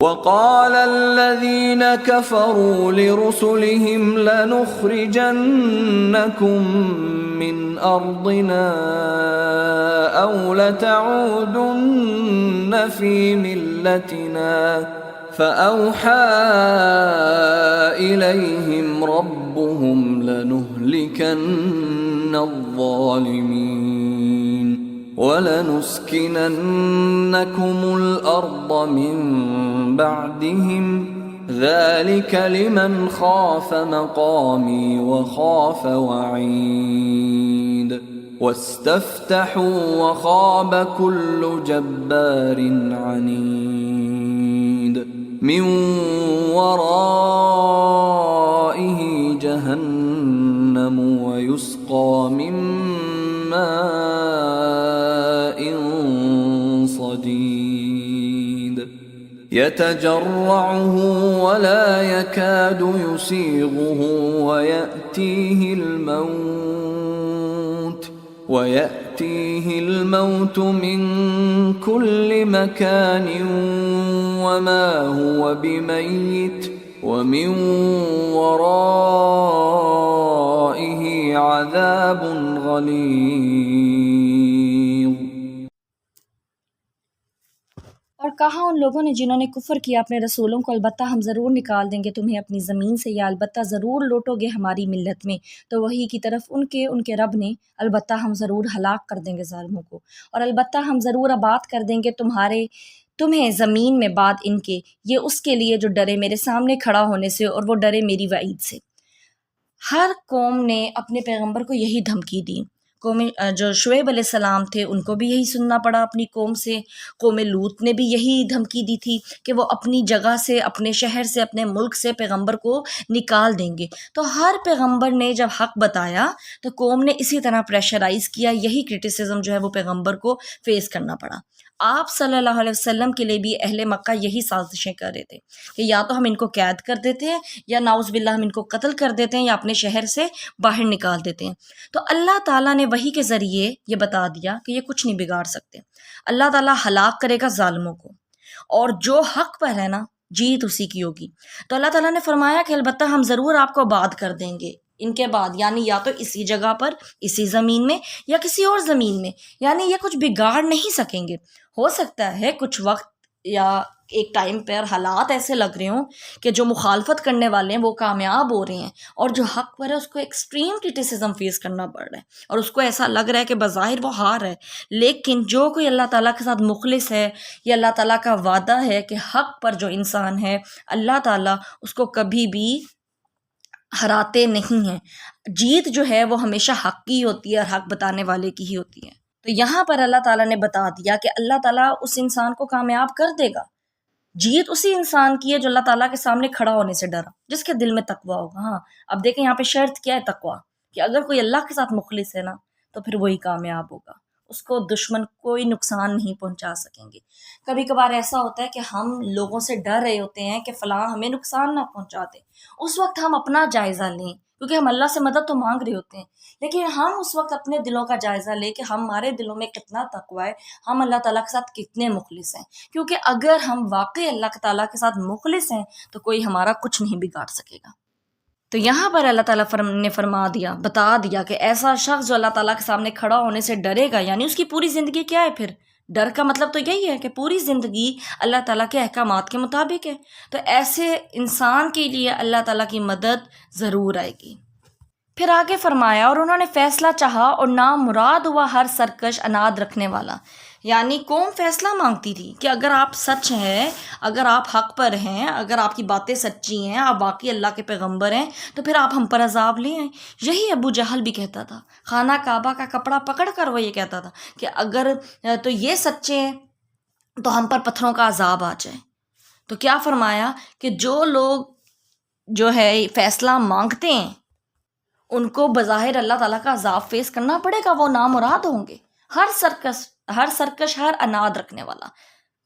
وقال الذين كفروا لرسلهم لنخرجنكم من أرضنا أو لتعودن في ملتنا فأوحى إليهم ربهم لنهلكن الظالمين وَلَنُسْكِنَنَّكُمُ الْأَرْضَ مِنْ بَعْدِهِمْ ذَلِكَ لِمَنْ خَافَ مَقَامِي وَخَافَ وَعِيدِ وَاسْتَفْتَحُوا وَخَابَ كُلُّ جَبَّارٍ عَنِيدٍ مِنْ وَرَائِهِ جَهَنَّمُ وَيُسْقَى مِنْ ماء صديد يتجرعه ولا يكاد يسيغه ويأتيه الموت من كل مكان وما هو بميت ومن ورائه عذاب غلیظ۔ اور کہا ان لوگوں نے جنہوں نے کفر کیا اپنے رسولوں کو، البتہ ہم ضرور نکال دیں گے تمہیں اپنی زمین سے، یا البتہ ضرور لوٹو گے ہماری ملت میں۔ تو وہی کی طرف ان کے رب نے، البتہ ہم ضرور ہلاک کر دیں گے ظالموں کو، اور البتہ ہم ضرور آباد کر دیں گے تمہیں زمین میں بعد ان کے، یہ اس کے لیے جو ڈرے میرے سامنے کھڑا ہونے سے اور وہ ڈرے میری وعید سے۔ ہر قوم نے اپنے پیغمبر کو یہی دھمکی دی۔ قوم جو شعیب علیہ السلام تھے ان کو بھی یہی سننا پڑا اپنی قوم سے۔ قوم لوط نے بھی یہی دھمکی دی تھی کہ وہ اپنی جگہ سے، اپنے شہر سے، اپنے ملک سے پیغمبر کو نکال دیں گے۔ تو ہر پیغمبر نے جب حق بتایا تو قوم نے اسی طرح پریشرائز کیا، یہی کرٹیسزم جو ہے وہ پیغمبر کو فیس کرنا پڑا۔ آپ صلی اللہ علیہ وسلم کے لیے بھی اہل مکہ یہی سازشیں کر رہے تھے کہ یا تو ہم ان کو قید کر دیتے ہیں، یا نعوذ باللہ ہم ان کو قتل کر دیتے ہیں، یا اپنے شہر سے باہر نکال دیتے ہیں۔ تو اللہ تعالیٰ نے وحی کے ذریعے یہ بتا دیا کہ یہ کچھ نہیں بگاڑ سکتے۔ اللہ تعالیٰ ہلاک کرے گا ظالموں کو، اور جو حق پر ہے نا جیت اسی کی ہوگی۔ تو اللہ تعالیٰ نے فرمایا کہ البتہ ہم ضرور آپ کو آباد کر دیں گے ان کے بعد، یعنی یا تو اسی جگہ پر، اسی زمین میں، یا کسی اور زمین میں، یعنی یہ کچھ بگاڑ نہیں سکیں گے۔ ہو سکتا ہے کچھ وقت یا ایک ٹائم پر حالات ایسے لگ رہے ہوں کہ جو مخالفت کرنے والے ہیں وہ کامیاب ہو رہے ہیں، اور جو حق پر ہے اس کو ایکسٹریم کرٹیسزم فیس کرنا پڑ رہا ہے، اور اس کو ایسا لگ رہا ہے کہ بظاہر وہ ہار ہے۔ لیکن جو کوئی اللہ تعالیٰ کے ساتھ مخلص ہے، یہ اللہ تعالیٰ کا وعدہ ہے کہ حق پر جو انسان ہے اللہ تعالیٰ اس کو کبھی بھی ہراتے نہیں ہیں۔ جیت جو ہے وہ ہمیشہ حق کی ہوتی ہے، اور حق بتانے والے کی ہی ہوتی ہے۔ تو یہاں پر اللہ تعالیٰ نے بتا دیا کہ اللہ تعالیٰ اس انسان کو کامیاب کر دے گا۔ جیت اسی انسان کی ہے جو اللہ تعالیٰ کے سامنے کھڑا ہونے سے ڈرا، جس کے دل میں تقویٰ ہوگا۔ ہاں اب دیکھیں یہاں پہ شرط کیا ہے، تقویٰ، کہ اگر کوئی اللہ کے ساتھ مخلص ہے نا تو پھر وہی کامیاب ہوگا، اس کو دشمن کوئی نقصان نہیں پہنچا سکیں گے۔ کبھی کبھار ایسا ہوتا ہے کہ ہم لوگوں سے ڈر رہے ہوتے ہیں کہ فلاں ہمیں نقصان نہ پہنچا دے، اس وقت ہم اپنا جائزہ لیں، کیونکہ ہم اللہ سے مدد تو مانگ رہے ہوتے ہیں، لیکن ہم اس وقت اپنے دلوں کا جائزہ لیں کہ ہمارے دلوں میں کتنا تقویٰ ہے، ہم اللہ تعالیٰ کے ساتھ کتنے مخلص ہیں۔ کیونکہ اگر ہم واقعی اللہ تعالیٰ کے ساتھ مخلص ہیں تو کوئی ہمارا کچھ نہیں بگاڑ سکے گا۔ تو یہاں پر اللہ تعالیٰ نے بتا دیا کہ ایسا شخص جو اللہ تعالیٰ کے سامنے کھڑا ہونے سے ڈرے گا، یعنی اس کی پوری زندگی کیا ہے پھر؟ ڈر کا مطلب تو یہی ہے کہ پوری زندگی اللہ تعالیٰ کے احکامات کے مطابق ہے۔ تو ایسے انسان کے لیے اللہ تعالیٰ کی مدد ضرور آئے گی۔ پھر آگے فرمایا، اور انہوں نے فیصلہ چاہا اور نامراد ہوا ہر سرکش اناد رکھنے والا۔ یعنی قوم فیصلہ مانگتی تھی کہ اگر آپ سچ ہیں، اگر آپ حق پر ہیں، اگر آپ کی باتیں سچی ہیں، آپ واقعی اللہ کے پیغمبر ہیں، تو پھر آپ ہم پر عذاب لے آئیں۔ یہی ابو جہل بھی کہتا تھا، خانہ کعبہ کا کپڑا پکڑ کر وہ یہ کہتا تھا کہ اگر تو یہ سچے ہیں تو ہم پر پتھروں کا عذاب آ جائے۔ تو کیا فرمایا کہ جو لوگ جو ہے فیصلہ مانگتے ہیں ان کو بظاہر اللہ تعالیٰ کا عذاب فیس کرنا پڑے گا، وہ نامراد ہوں گے۔ ہر سرکش ہر سرکش، ہر اناد رکھنے والا،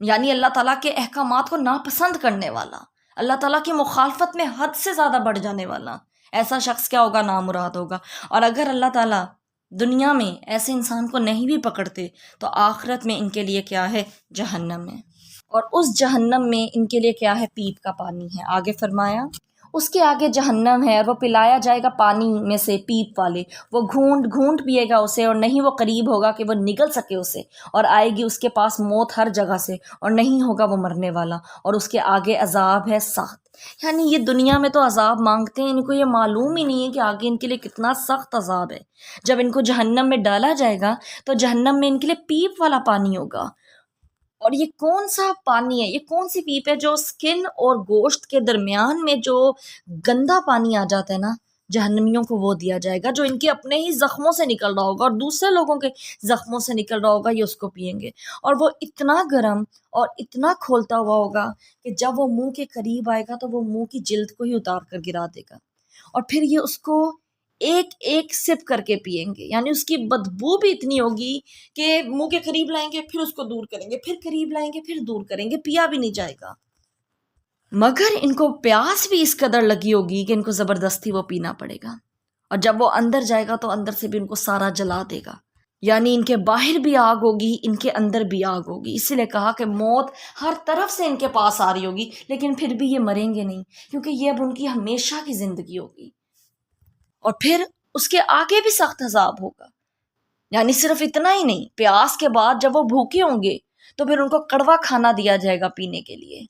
یعنی اللہ تعالیٰ کے احکامات کو ناپسند کرنے والا، اللہ تعالیٰ کی مخالفت میں حد سے زیادہ بڑھ جانے والا، ایسا شخص کیا ہوگا؟ نامراد ہوگا۔ اور اگر اللہ تعالیٰ دنیا میں ایسے انسان کو نہیں بھی پکڑتے تو آخرت میں ان کے لیے کیا ہے؟ جہنم ہے، اور اس جہنم میں ان کے لیے کیا ہے؟ پیپ کا پانی ہے۔ آگے فرمایا اس کے آگے جہنم ہے، اور وہ پلایا جائے گا پانی میں سے پیپ والے، وہ گھونٹ گھونٹ پیے گا اسے، اور نہیں وہ قریب ہوگا کہ وہ نگل سکے اسے، اور آئے گی اس کے پاس موت ہر جگہ سے، اور نہیں ہوگا وہ مرنے والا، اور اس کے آگے عذاب ہے سخت۔ یعنی یہ دنیا میں تو عذاب مانگتے ہیں، ان کو یہ معلوم ہی نہیں ہے کہ آگے ان کے لیے کتنا سخت عذاب ہے۔ جب ان کو جہنم میں ڈالا جائے گا تو جہنم میں ان کے لیے پیپ والا پانی ہوگا، اور یہ کون سا پانی ہے؟ یہ کون سی پیپ ہے؟ جو سکن اور گوشت کے درمیان میں جو گندا پانی آ جاتا ہے نا، جہنمیوں کو وہ دیا جائے گا، جو ان کے اپنے ہی زخموں سے نکل رہا ہوگا اور دوسرے لوگوں کے زخموں سے نکل رہا ہوگا، یہ اس کو پئیں گے، اور وہ اتنا گرم اور اتنا کھولتا ہوا ہوگا کہ جب وہ منہ کے قریب آئے گا تو وہ منہ کی جلد کو ہی اتار کر گرا دے گا، اور پھر یہ اس کو ایک ایک سپ کر کے پئیں گے، یعنی اس کی بدبو بھی اتنی ہوگی کہ منہ کے قریب لائیں گے، پھر اس کو دور کریں گے، پھر قریب لائیں گے، پھر دور کریں گے، پیا بھی نہیں جائے گا۔ مگر ان کو پیاس بھی اس قدر لگی ہوگی کہ ان کو زبردستی وہ پینا پڑے گا، اور جب وہ اندر جائے گا تو اندر سے بھی ان کو سارا جلا دے گا، یعنی ان کے باہر بھی آگ ہوگی، ان کے اندر بھی آگ ہوگی۔ اسی لیے کہا کہ موت ہر طرف سے ان کے پاس آ رہی ہوگی، لیکن پھر بھی یہ مریں گے نہیں، کیونکہ یہ اب ان کی ہمیشہ کی زندگی ہوگی۔ اور پھر اس کے آگے بھی سخت عذاب ہوگا، یعنی صرف اتنا ہی نہیں، پیاس کے بعد جب وہ بھوکے ہوں گے تو پھر ان کو کڑوا کھانا دیا جائے گا پینے کے لیے،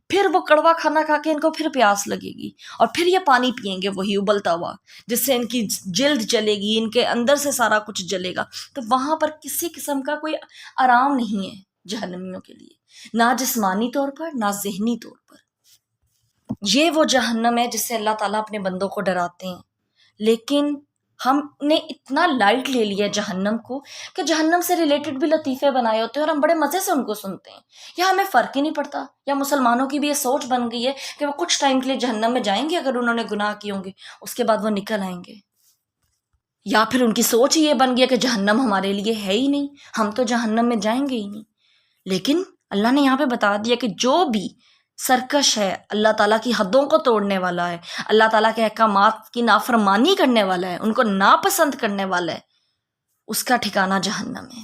پھر وہ کڑوا کھانا کھا کے ان کو پھر پیاس لگے گی، اور پھر یہ پانی پئیں گے وہی ابلتا ہوا، جس سے ان کی جلد جلے گی، ان کے اندر سے سارا کچھ جلے گا۔ تو وہاں پر کسی قسم کا کوئی آرام نہیں ہے جہنمیوں کے لیے، نہ جسمانی طور پر نہ ذہنی طور پر۔ یہ وہ جہنم ہے جس سے اللہ تعالیٰ اپنے بندوں کو ڈراتے ہیں، لیکن ہم نے اتنا لائٹ لے لیا جہنم کو کہ جہنم سے ریلیٹڈ بھی لطیفے بنائے ہوتے ہیں اور ہم بڑے مزے سے ان کو سنتے ہیں، یا ہمیں فرق ہی نہیں پڑتا، یا مسلمانوں کی بھی یہ سوچ بن گئی ہے کہ وہ کچھ ٹائم کے لیے جہنم میں جائیں گے اگر انہوں نے گناہ کیے ہوں گے، اس کے بعد وہ نکل آئیں گے، یا پھر ان کی سوچ ہی یہ بن گئی ہے کہ جہنم ہمارے لیے ہے ہی نہیں، ہم تو جہنم میں جائیں گے ہی نہیں۔ لیکن اللہ نے یہاں پہ بتا دیا کہ جو بھی سرکش ہے، اللہ تعالیٰ کی حدوں کو توڑنے والا ہے، اللہ تعالیٰ کے احکامات کی نافرمانی کرنے والا ہے، ان کو ناپسند کرنے والا ہے، اس کا ٹھکانہ جہنم ہے۔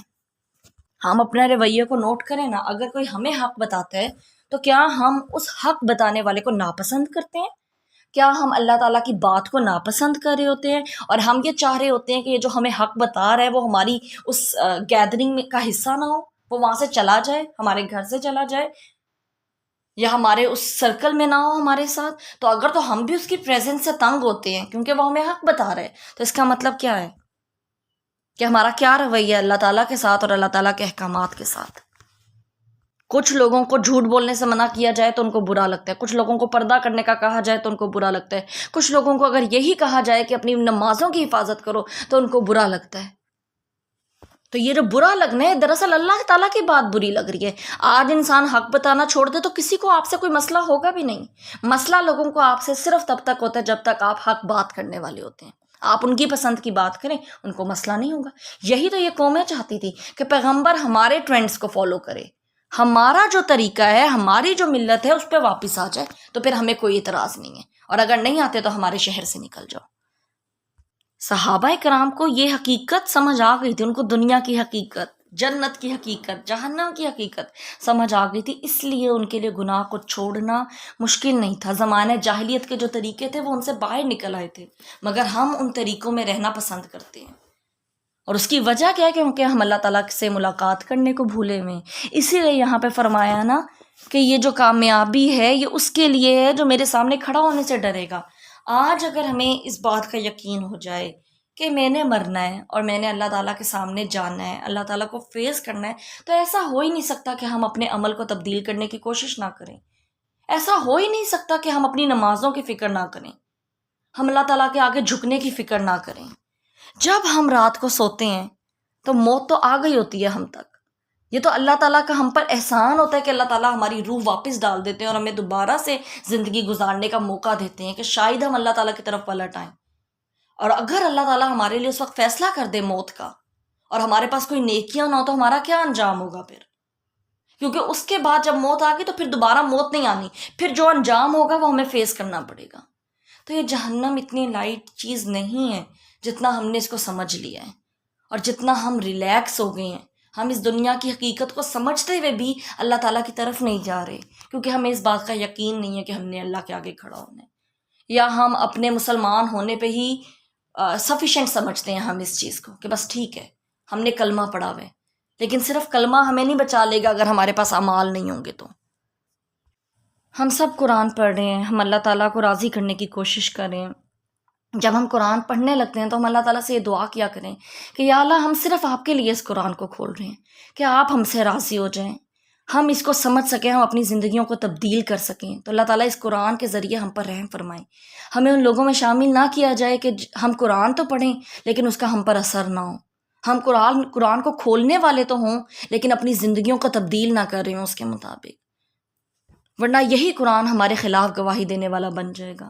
ہم اپنے رویے کو نوٹ کریں نا، اگر کوئی ہمیں حق بتاتا ہے تو کیا ہم اس حق بتانے والے کو ناپسند کرتے ہیں؟ کیا ہم اللہ تعالیٰ کی بات کو ناپسند کر رہے ہوتے ہیں، اور ہم یہ چاہ رہے ہوتے ہیں کہ یہ جو ہمیں حق بتا رہا ہے وہ ہماری اس گیدرنگ میں کا حصہ نہ ہو، وہ وہاں سے چلا جائے، ہمارے گھر سے چلا جائے، یا ہمارے اس سرکل میں نہ ہو ہمارے ساتھ؟ تو اگر تو ہم بھی اس کی پریزنس سے تنگ ہوتے ہیں کیونکہ وہ ہمیں حق بتا رہے ہیں، تو اس کا مطلب کیا ہے کہ ہمارا کیا رویہ ہے اللہ تعالیٰ کے ساتھ اور اللہ تعالیٰ کے احکامات کے ساتھ؟ کچھ لوگوں کو جھوٹ بولنے سے منع کیا جائے تو ان کو برا لگتا ہے، کچھ لوگوں کو پردہ کرنے کا کہا جائے تو ان کو برا لگتا ہے، کچھ لوگوں کو اگر یہی کہا جائے کہ اپنی نمازوں کی حفاظت کرو تو ان کو برا لگتا ہے۔ تو یہ جو برا لگنا ہے دراصل اللہ تعالیٰ کی بات بری لگ رہی ہے۔ آج انسان حق بتانا چھوڑ دے تو کسی کو آپ سے کوئی مسئلہ ہوگا بھی نہیں، مسئلہ لوگوں کو آپ سے صرف تب تک ہوتا ہے جب تک آپ حق بات کرنے والے ہوتے ہیں، آپ ان کی پسند کی بات کریں، ان کو مسئلہ نہیں ہوگا۔ یہی تو یہ قومیں چاہتی تھی کہ پیغمبر ہمارے ٹرینڈز کو فالو کرے، ہمارا جو طریقہ ہے، ہماری جو ملت ہے اس پہ واپس آ جائے، تو پھر ہمیں کوئی اعتراض نہیں ہے، اور اگر نہیں آتے تو ہمارے شہر سے نکل جاؤ۔ صحابہ کرام کو یہ حقیقت سمجھ آ گئی تھی، ان کو دنیا کی حقیقت، جنت کی حقیقت، جہنم کی حقیقت سمجھ آ گئی تھی، اس لیے ان کے لیے گناہ کو چھوڑنا مشکل نہیں تھا۔ زمانہ جاہلیت کے جو طریقے تھے وہ ان سے باہر نکل آئے تھے، مگر ہم ان طریقوں میں رہنا پسند کرتے ہیں، اور اس کی وجہ کیا ہے؟ کیونکہ ہم اللہ تعالیٰ سے ملاقات کرنے کو بھولے ہوئے ہیں۔ اسی لیے یہاں پہ فرمایا نا کہ یہ جو کامیابی ہے یہ اس کے لیے ہے جو میرے سامنے کھڑا ہونے سے ڈرے گا۔ آج اگر ہمیں اس بات کا یقین ہو جائے کہ میں نے مرنا ہے اور میں نے اللہ تعالیٰ کے سامنے جانا ہے، اللہ تعالیٰ کو فیس کرنا ہے، تو ایسا ہو ہی نہیں سکتا کہ ہم اپنے عمل کو تبدیل کرنے کی کوشش نہ کریں، ایسا ہو ہی نہیں سکتا کہ ہم اپنی نمازوں کی فکر نہ کریں، ہم اللہ تعالیٰ کے آگے جھکنے کی فکر نہ کریں۔ جب ہم رات کو سوتے ہیں تو موت تو آ گئی ہوتی ہے ہم تک، یہ تو اللہ تعالیٰ کا ہم پر احسان ہوتا ہے کہ اللہ تعالیٰ ہماری روح واپس ڈال دیتے ہیں اور ہمیں دوبارہ سے زندگی گزارنے کا موقع دیتے ہیں کہ شاید ہم اللہ تعالیٰ کی طرف پلٹ آئیں۔ اور اگر اللہ تعالیٰ ہمارے لیے اس وقت فیصلہ کر دے موت کا، اور ہمارے پاس کوئی نیکیاں نہ ہو تو ہمارا کیا انجام ہوگا پھر؟ کیونکہ اس کے بعد جب موت آ گئی تو پھر دوبارہ موت نہیں آنی، پھر جو انجام ہوگا وہ ہمیں فیس کرنا پڑے گا۔ تو یہ جہنم اتنی لائٹ چیز نہیں ہے جتنا ہم نے اس کو سمجھ لیا ہے، اور جتنا ہم ریلیکس ہو گئے ہیں۔ ہم اس دنیا کی حقیقت کو سمجھتے ہوئے بھی اللہ تعالیٰ کی طرف نہیں جا رہے، کیونکہ ہمیں اس بات کا یقین نہیں ہے کہ ہم نے اللہ کے آگے کھڑا ہونا ہے، یا ہم اپنے مسلمان ہونے پہ ہی سفیشینٹ سمجھتے ہیں ہم اس چیز کو کہ بس ٹھیک ہے ہم نے کلمہ پڑھا ہوا ہے، لیکن صرف کلمہ ہمیں نہیں بچا لے گا اگر ہمارے پاس اعمال نہیں ہوں گے تو۔ ہم سب قرآن پڑھ رہے ہیں، ہم اللہ تعالیٰ کو راضی کرنے کی کوشش کر رہے ہیں۔ جب ہم قرآن پڑھنے لگتے ہیں تو ہم اللہ تعالیٰ سے یہ دعا کیا کریں کہ یا اللہ ہم صرف آپ کے لیے اس قرآن کو کھول رہے ہیں، کہ آپ ہم سے راضی ہو جائیں، ہم اس کو سمجھ سکیں، ہم اپنی زندگیوں کو تبدیل کر سکیں۔ تو اللہ تعالیٰ اس قرآن کے ذریعے ہم پر رحم فرمائیں، ہمیں ان لوگوں میں شامل نہ کیا جائے کہ ہم قرآن تو پڑھیں لیکن اس کا ہم پر اثر نہ ہو، ہم قرآن کو کھولنے والے تو ہوں لیکن اپنی زندگیوں کو تبدیل نہ کر رہے ہوں اس کے مطابق، ورنہ یہی قرآن ہمارے خلاف گواہی دینے والا بن جائے گا۔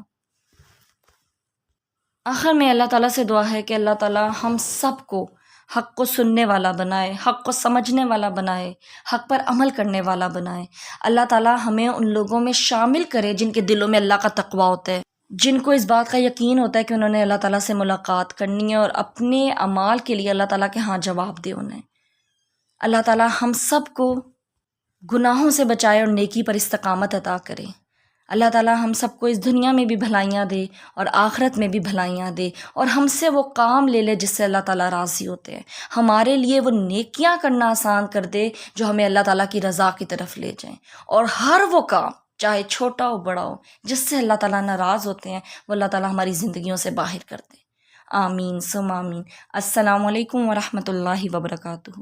آخر میں اللہ تعالیٰ سے دعا ہے کہ اللہ تعالیٰ ہم سب کو حق کو سننے والا بنائے، حق کو سمجھنے والا بنائے، حق پر عمل کرنے والا بنائے۔ اللہ تعالیٰ ہمیں ان لوگوں میں شامل کرے جن کے دلوں میں اللہ کا تقویٰ ہوتا ہے، جن کو اس بات کا یقین ہوتا ہے کہ انہوں نے اللہ تعالیٰ سے ملاقات کرنی ہے اور اپنے اعمال کے لیے اللہ تعالیٰ کے ہاں جواب دے ہونا ہے۔ اللہ تعالیٰ ہم سب کو گناہوں سے بچائے اور نیکی پر استقامت عطا کرے۔ اللہ تعالیٰ ہم سب کو اس دنیا میں بھی بھلائیاں دے اور آخرت میں بھی بھلائیاں دے، اور ہم سے وہ کام لے لے جس سے اللہ تعالیٰ راضی ہوتے ہیں، ہمارے لیے وہ نیکیاں کرنا آسان کر دے جو ہمیں اللہ تعالیٰ کی رضا کی طرف لے جائیں، اور ہر وہ کام چاہے چھوٹا ہو بڑا ہو جس سے اللہ تعالیٰ ناراض ہوتے ہیں وہ اللہ تعالیٰ ہماری زندگیوں سے باہر کر دے۔ آمین ثم آمین۔ السلام علیکم ورحمۃ اللہ وبرکاتہ۔